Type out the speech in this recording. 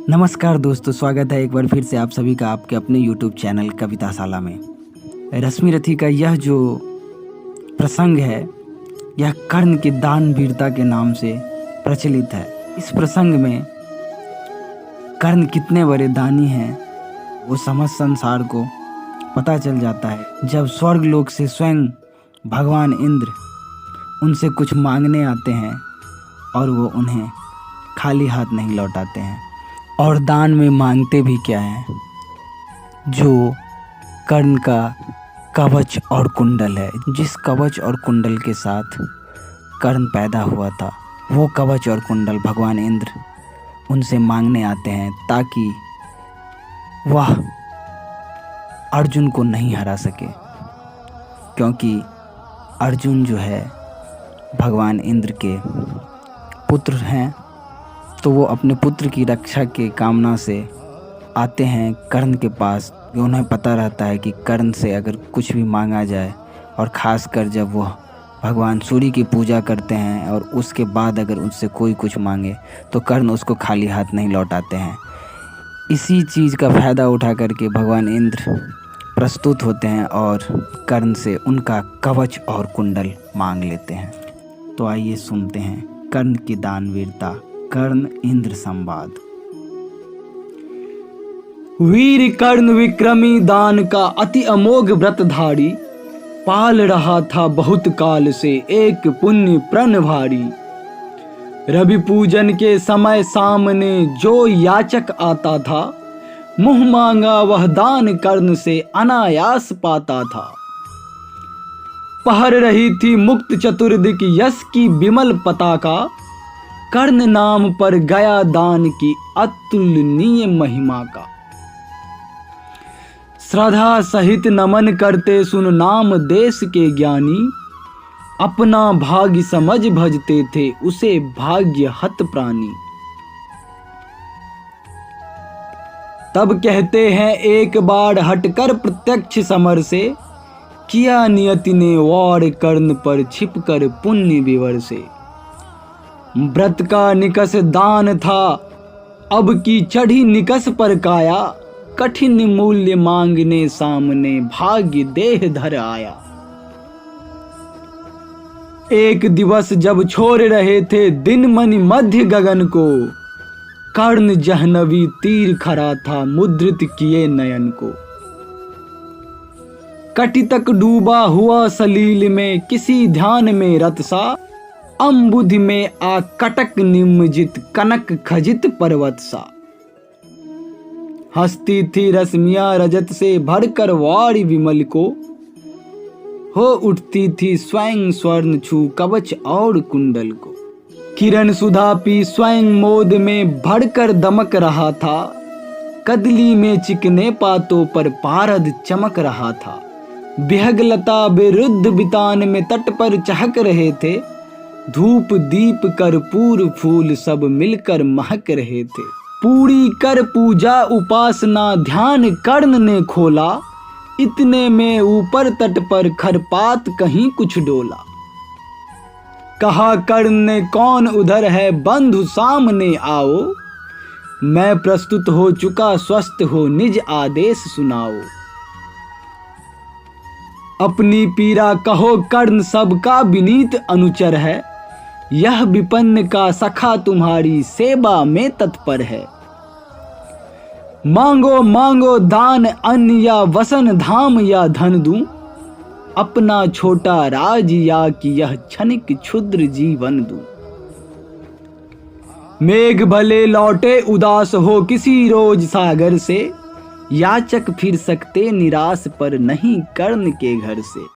नमस्कार दोस्तों, स्वागत है एक बार फिर से आप सभी का आपके अपने YouTube चैनल कविताशाला में। रश्मि रथी का यह जो प्रसंग है यह कर्ण की दान वीरता के नाम से प्रचलित है। इस प्रसंग में कर्ण कितने बड़े दानी हैं वो समस्त संसार को पता चल जाता है जब स्वर्ग लोक से स्वयं भगवान इंद्र उनसे कुछ मांगने आते हैं और वो उन्हें खाली हाथ नहीं लौटाते हैं। और दान में मांगते भी क्या है, जो कर्ण का कवच और कुंडल है। जिस कवच और कुंडल के साथ कर्ण पैदा हुआ था वो कवच और कुंडल भगवान इंद्र उनसे मांगने आते हैं ताकि वह अर्जुन को नहीं हरा सके, क्योंकि अर्जुन जो है भगवान इंद्र के पुत्र हैं। तो वो अपने पुत्र की रक्षा के कामना से आते हैं कर्ण के पास। उन्हें पता रहता है कि कर्ण से अगर कुछ भी मांगा जाए, और ख़ासकर जब वह भगवान सूर्य की पूजा करते हैं और उसके बाद अगर उससे कोई कुछ मांगे तो कर्ण उसको खाली हाथ नहीं लौटाते हैं। इसी चीज़ का फ़ायदा उठा करके भगवान इंद्र प्रस्तुत होते हैं और कर्ण से उनका कवच और कुंडल मांग लेते हैं। तो आइए सुनते हैं कर्ण की दानवीरता, कर्ण इंद्र संवाद। वीर कर्ण विक्रमी दान का अति अमोघ व्रतधारी, पाल रहा था बहुत काल से एक पुण्य प्रण भारी। रवि पूजन के समय सामने जो याचक आता था, मुंह मांगा वह दान कर्ण से अनायास पाता था। पहर रही थी मुक्त चतुर्दिक यश की विमल पताका, कर्ण नाम पर गया दान की अतुलनीय महिमा का। श्रद्धा सहित नमन करते सुन नाम देश के ज्ञानी, अपना भाग्य समझ भजते थे उसे भाग्य हत प्राणी। तब कहते हैं एक बार हटकर प्रत्यक्ष समर से, किया नियति ने वार कर्ण पर छिपकर पुण्य विवर से। व्रत का निकस दान था अब की चढ़ी निकस पर काया, कठिन मूल्य मांगने सामने भाग्य देह धर आया। एक दिवस जब छोड़ रहे थे दिन मनि मध्य गगन को, कर्ण जहनवी तीर खड़ा था मुद्रित किए नयन को। कटि तक डूबा हुआ सलील में किसी ध्यान में रत सा, अम्बुधि में आ कटक निम्नजित कनक खजित पर्वत सा। हंसती थी रश्मियां रजत से भरकर वारी विमल को, हो उठती थी स्वयं स्वर्ण छू कवच और कुंडल को। किरण सुधा पी स्वयं मोद में भरकर दमक रहा था, कदली में चिकने पातों पर पारद चमक रहा था। विहगलता विरुद्ध बितान में तट पर चहक रहे थे, धूप दीप कर्पूर फूल सब मिलकर महक रहे थे। पूरी कर पूजा उपासना ध्यान कर्ण ने खोला, इतने में ऊपर तट पर खरपात कहीं कुछ डोला। कहा कर्ण ने कौन उधर है बंधु सामने आओ, मैं प्रस्तुत हो चुका स्वस्थ हो निज आदेश सुनाओ। अपनी पीड़ा कहो कर्ण सबका विनीत अनुचर है, यह विपन्न का सखा तुम्हारी सेवा में तत्पर है। मांगो मांगो दान अन्न या वसन धाम या धन दूं, अपना छोटा राज या कि यह क्षणिक क्षुद्र जीवन दूं। मेघ भले लौटे उदास हो किसी रोज सागर से, याचक फिर सकते निराश पर नहीं कर्ण के घर से।